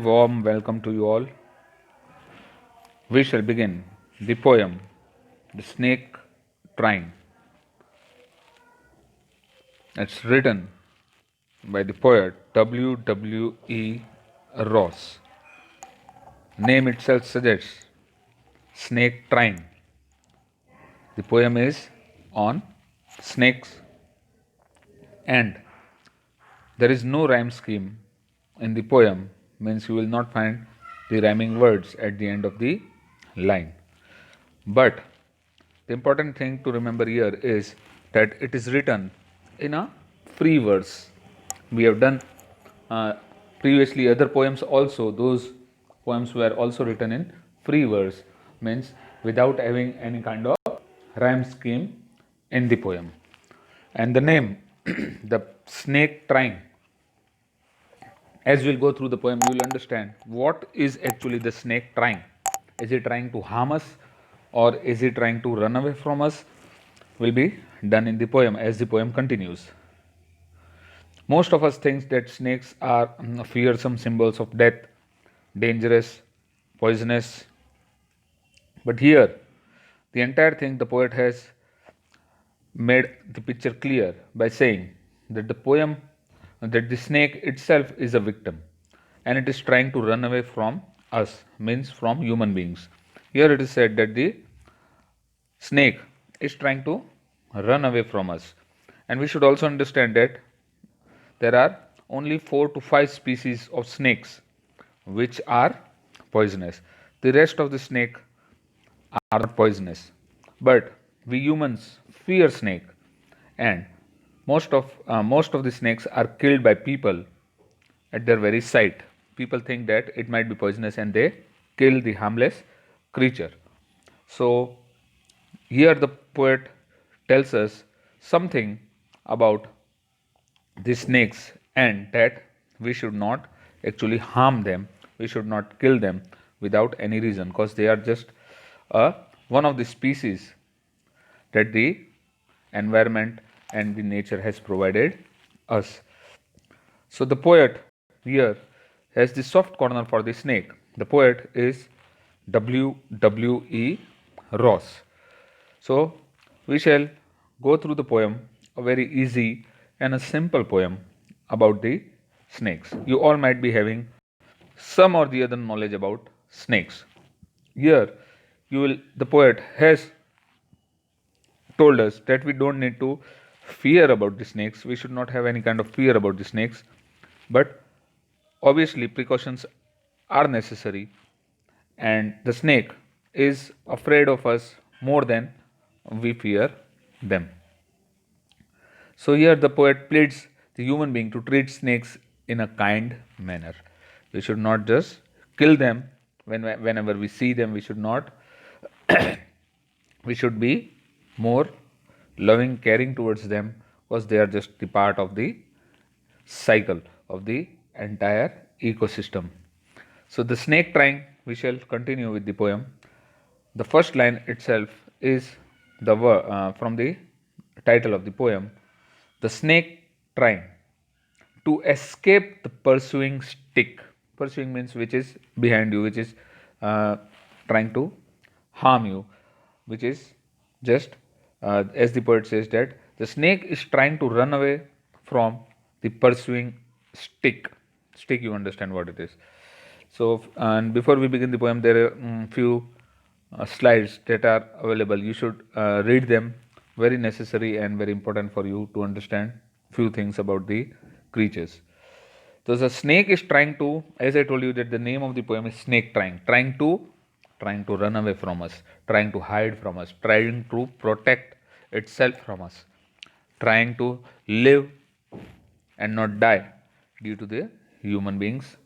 Warm welcome to you all. We shall begin the poem The Snake Trying. It's written by the poet W. Ross. Name itself suggests snake trying. The poem is on snakes and there is no rhyme scheme in the poem, means you will not find the rhyming words at the end of the line. But the important thing to remember here is that it is written in a free verse. We have done uh, previously other poems also. Those poems were also written in free verse, means without having any kind of rhyme scheme in the poem. And the name, the snake trying, as we'll go through the poem, you will understand what is actually the snake trying. Is it trying to harm us or is it trying to run away from us? Will be done in the poem as the poem continues. Most of us think that snakes are fearsome symbols of death, dangerous, poisonous. But here, the entire thing the poet has made the picture clear by saying that the snake itself is a victim and it is trying to run away from us, means from human beings. Here it is said that the snake is trying to run away from us, and we should also understand that there are only 4 to 5 species of snakes which are poisonous. The rest of the snake are poisonous, but we humans fear snake, and most of the snakes are killed by people at their very sight. People think that it might be poisonous and they kill the harmless creature. So here the poet tells us something about the snakes and that we should not actually harm them, we should not kill them without any reason, because they are just one of the species that the environment and the nature has provided us. So the poet here has the soft corner for the snake. The poet is W. Ross. So we shall go through the poem, a very easy and a simple poem about the snakes. You all might be having some or the other knowledge about snakes. Here the poet has told us that we don't need to fear about the snakes. We should not have any kind of fear about the snakes. But obviously, precautions are necessary, and the snake is afraid of us more than we fear them. So, here the poet pleads the human being to treat snakes in a kind manner. We should not just kill them whenever we see them. We should not, we should be more loving, caring towards them, because they are just the part of the cycle of the entire ecosystem. So, the snake trying, we shall continue with the poem. The first line itself is from the title of the poem, the snake trying to escape the pursuing stick. Pursuing means which is behind you, which is uh, trying to harm you, which is just as the poet says that the snake is trying to run away from the pursuing stick. Stick, you understand what it is. So, and before we begin the poem, there are few slides that are available. You should read them. Very necessary and very important for you to understand few things about the creatures. So the snake is trying to, as I told you, that the name of the poem is snake trying, trying to run away from us, trying to hide from us, trying to protect itself from us, trying to live and not die due to the human beings.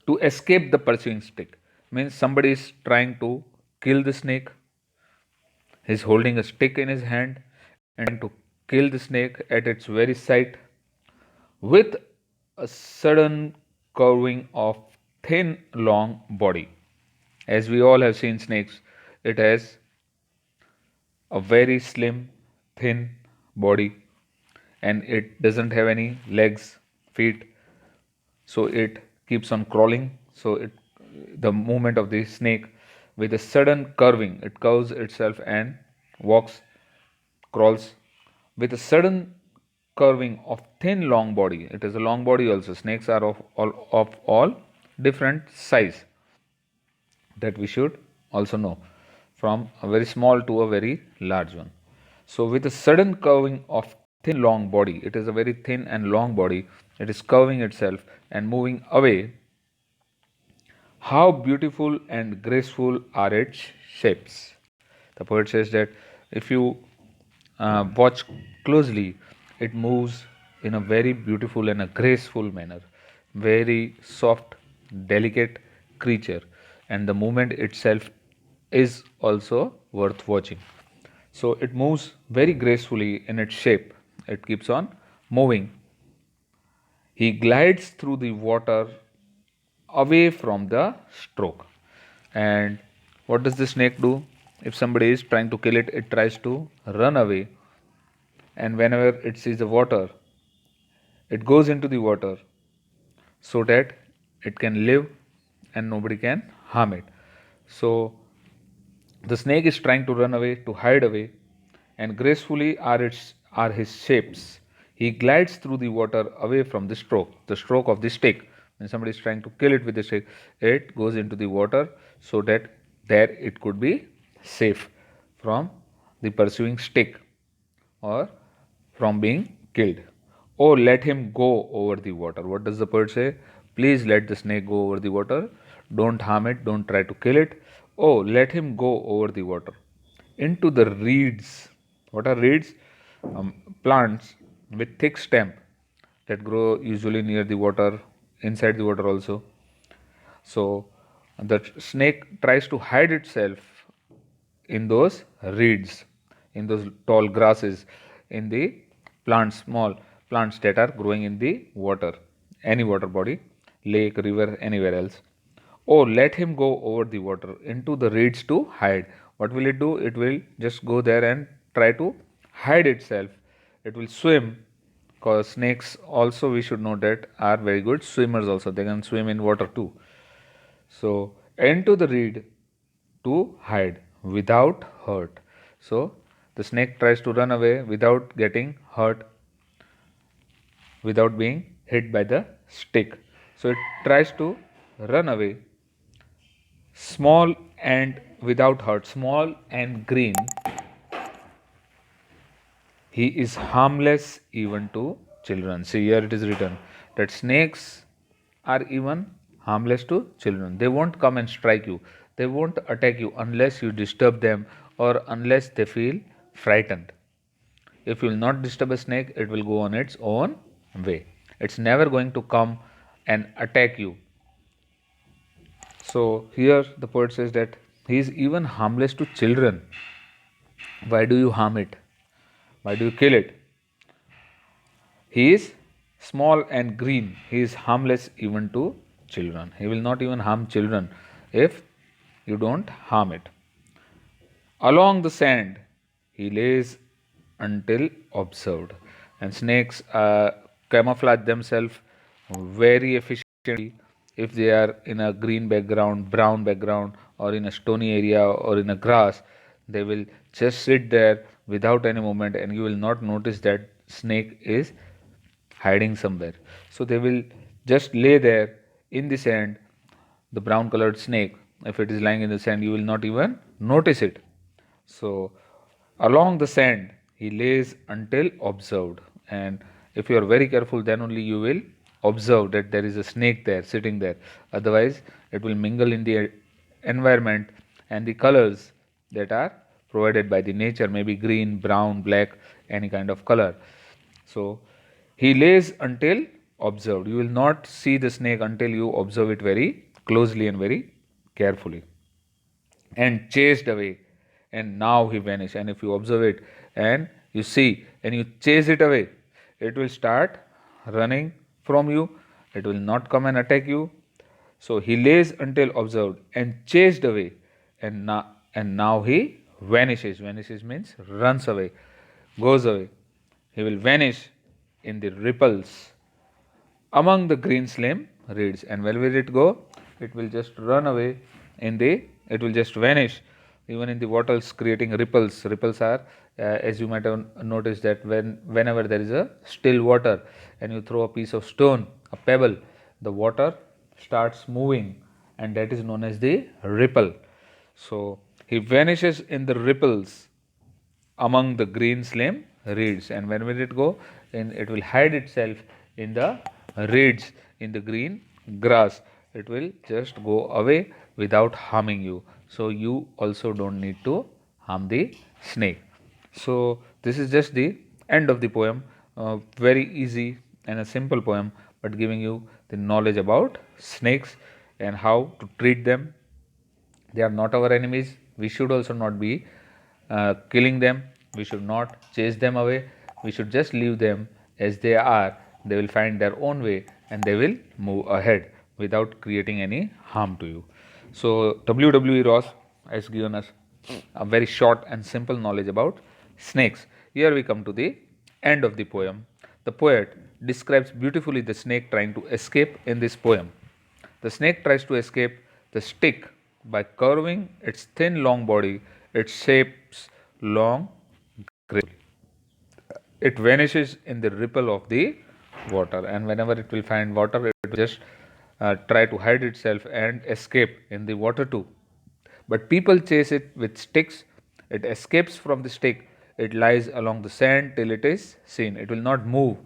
To escape the pursuing stick means somebody is trying to kill the snake. He's holding a stick in his hand and to kill the snake at its very sight with a sudden curving of thin long body. As we all have seen snakes, it has a very slim, thin body and it doesn't have any legs, feet, so it keeps on crawling. So the movement of the snake with a sudden curving, it curves itself and walks, crawls with a sudden curving of thin long body. It is a long body also. Snakes are of all different size, that we should also know, from a very small to a very large one. So with a sudden curving of thin long body, it is a very thin and long body, it is curving itself and moving away. How beautiful and graceful are its shapes. The poet says that if you watch closely, it moves in a very beautiful and a graceful manner, very soft, delicate creature, and the movement itself is also worth watching. So it moves very gracefully in its shape, it keeps on moving. He glides through the water away from the stroke. And what does the snake do? If somebody is trying to kill it, it tries to run away, and whenever it sees the water, it goes into the water so that it can live and nobody can harm it. So the snake is trying to run away, to hide away, and gracefully are his shapes. He glides through the water away from the stroke of the stick. When somebody is trying to kill it with the stick, it goes into the water so that there it could be safe from the pursuing stick or from being killed. Oh, let him go over the water. What does the poet say? Please let the snake go over the water. Don't harm it. Don't try to kill it. Oh, let him go over the water. Into the reeds. What are reeds? Plants with thick stem that grow usually near the water, inside the water also. So the snake tries to hide itself in those reeds, in those tall grasses, in the plants, small plants that are growing in the water, any water body, lake, river, anywhere else. Oh, let him go over the water into the reeds to hide. What will it do? It will just go there and try to hide itself. It will swim, because snakes also, we should know that, are very good swimmers also. They can swim in water too. So into the reed to hide without hurt. So the snake tries to run away without getting hurt, without being hit by the stick. So it tries to run away, small and without hurt, small and green. He is harmless even to children. See, here it is written that snakes are even harmless to children. They won't come and strike you. They won't attack you unless you disturb them or unless they feel frightened. If you will not disturb a snake, it will go on its own way. It's never going to come and attack you. So here the poet says that he is even harmless to children. Why do you harm it? Why do you kill it? He is small and green. He is harmless even to children. He will not even harm children if you don't harm it. Along the sand he lays until observed. And snakes camouflage themselves very efficiently if they are in a green background, brown background, or in a stony area or in a grass. They will just sit there without any movement, and you will not notice that snake is hiding somewhere. So they will just lay there in the sand, the brown colored snake. If it is lying in the sand, you will not even notice it. So along the sand he lays until observed, and if you are very careful, then only you will observe that there is a snake there sitting there. Otherwise it will mingle in the environment, and the colors that are provided by the nature may be green, brown, black, any kind of color. So he lays until observed. You will not see the snake until you observe it very closely and very carefully. And chased away, and now he vanished. And if you observe it and you see and you chase it away, it will start running from you. It will not come and attack you. So he lays until observed and chased away, and now he vanishes. Vanishes means runs away, goes away. He will vanish in the ripples among the green slim reeds. And where will it go? It will just run away it will just vanish even in the waters, creating ripples. Ripples are, as you might have noticed, that whenever there is a still water and you throw a piece of stone, a pebble, the water starts moving, and that is known as the ripple. So he vanishes in the ripples among the green slim reeds. And when will it go? And it will hide itself in the reeds, in the green grass. It will just go away without harming you. So you also don't need to harm the snake. So this is just the end of the poem. Very easy and a simple poem, but giving you the knowledge about snakes and how to treat them. They are not our enemies. We should also not be killing them. We should not chase them away. We should just leave them as they are. They will find their own way and they will move ahead without creating any harm to you. So W.W.E. Ross has given us a very short and simple knowledge about snakes. Here we come to the end of the poem. The poet describes beautifully the snake trying to escape in this poem. The snake tries to escape the stick by curving its thin long body. It shapes long gracefully. It vanishes in the ripple of the water, and whenever it will find water, it will just try to hide itself and escape in the water too. But people chase it with sticks. It escapes from the stick. It lies along the sand till it is seen. It will not move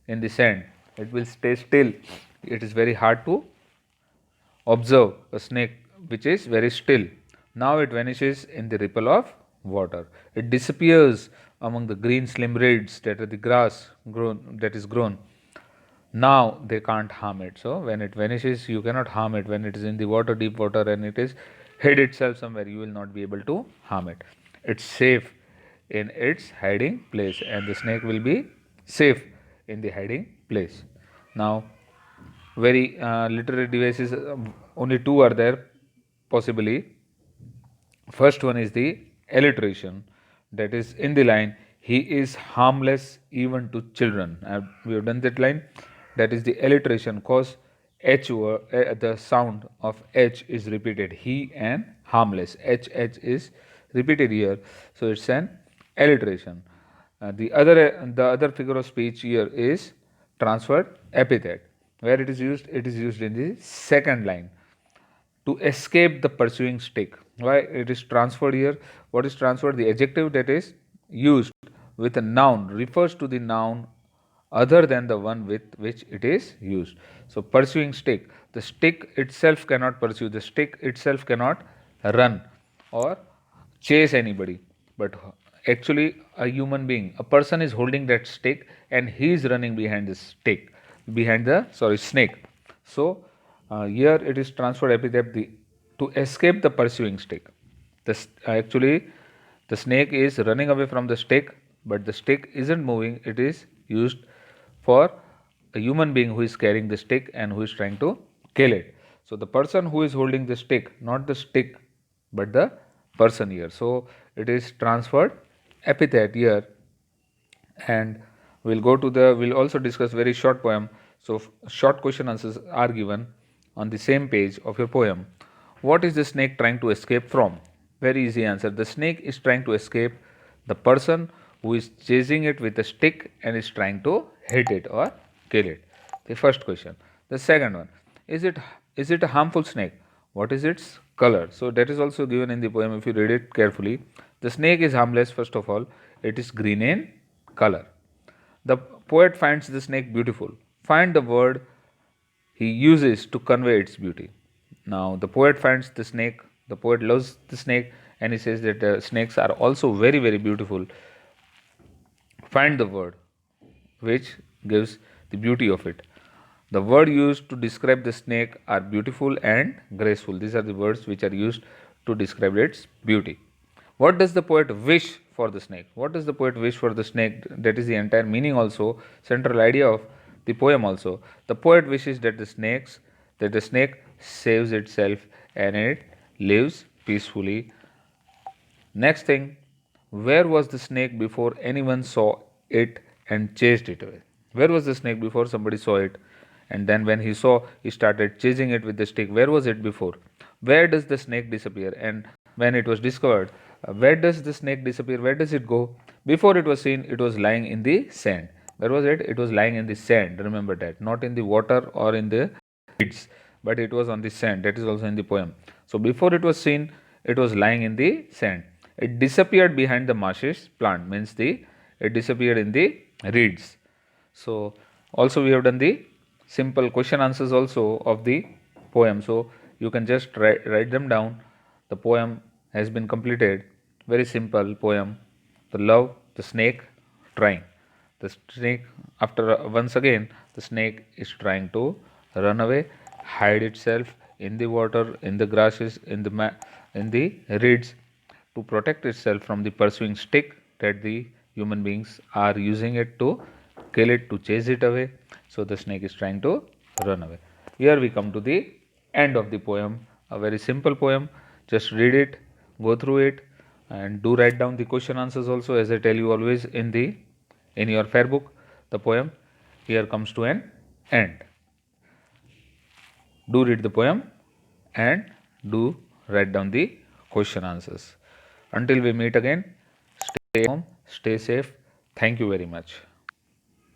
in the sand. It will stay still. It is very hard to observe a snake which is very still. Now it vanishes in the ripple of water. It disappears among the green slim reeds that are the grass grown that is grown. Now they can't harm it. So when it vanishes, you cannot harm it. When it is in the water, deep water, and it is hid itself somewhere, you will not be able to harm it. It's safe in its hiding place, and the snake will be safe in the hiding place. Now, very literary devices, only two are there possibly. First one is the alliteration, that is in the line, he is harmless even to children. We have done that line. That is the alliteration, cause the sound of H is repeated. He and harmless. H is repeated here. So it's an alliteration. The other figure of speech here is transferred epithet. Where it is used in the second line to escape the pursuing stick. Why it is transferred here? What is transferred? The adjective that is used with a noun refers to the noun other than the one with which it is used. So, pursuing stick. The stick itself cannot pursue, the stick itself cannot run or chase anybody, but actually a human being, a person is holding that stick and he is running behind the stick, behind the snake. So here it is transferred epithet, to escape the pursuing stick. Actually the snake is running away from the stick, but the stick isn't moving. It is used for a human being who is carrying the stick and who is trying to kill it. So the person who is holding the stick, not the stick, but the person here. So it is transferred epithet here, and we'll also discuss very short poem. So short question answers are given on the same page of your poem. What is the snake trying to escape from? Very easy answer. The snake is trying to escape the person who is chasing it with a stick and is trying to hit it or kill it. The first question. The second one, is it a harmful snake? What is its color? So that is also given in the poem if you read it carefully. The snake is harmless. First of all, it is green in color. The poet finds the snake beautiful. Find the word he uses to convey its beauty. Now, the poet finds the snake, the poet loves the snake, and he says that snakes are also very, very beautiful. Find the word which gives the beauty of it. The word used to describe the snake are beautiful and graceful. These are the words which are used to describe its beauty. What does the poet wish for the snake? What does the poet wish for the snake? That is the entire meaning also, central idea of the poem also. The poet wishes that the snake saves itself and it lives peacefully. Next thing, where was the snake before anyone saw it and chased it away? Where was the snake before somebody saw it and then when he saw, he started chasing it with the stick. Where was it before? Where does the snake disappear? And when it was discovered, where does the snake disappear? Where does it go? Before it was seen, it was lying in the sand. Where was it? It was lying in the sand. Remember that. Not in the water or in the reeds, but it was on the sand. That is also in the poem. So before it was seen, it was lying in the sand. It disappeared behind the marshes plant, means it disappeared in the reeds. So also we have done the simple question answers also of the poem. So you can just write them down. The poem has been completed. Very simple poem. The love, the snake trying. The snake, after once again, the snake is trying to run away, hide itself in the water, in the grasses, in the reeds, to protect itself from the pursuing stick that the human beings are using it to kill it, to chase it away. So the snake is trying to run away. Here we come to the end of the poem. A very simple poem. Just read it, go through it, and do write down the question answers also, as I tell you always in your fair book. The poem here comes to an end. Do read the poem and do write down the question answers. Until we meet again, stay home, stay safe. Thank you very much.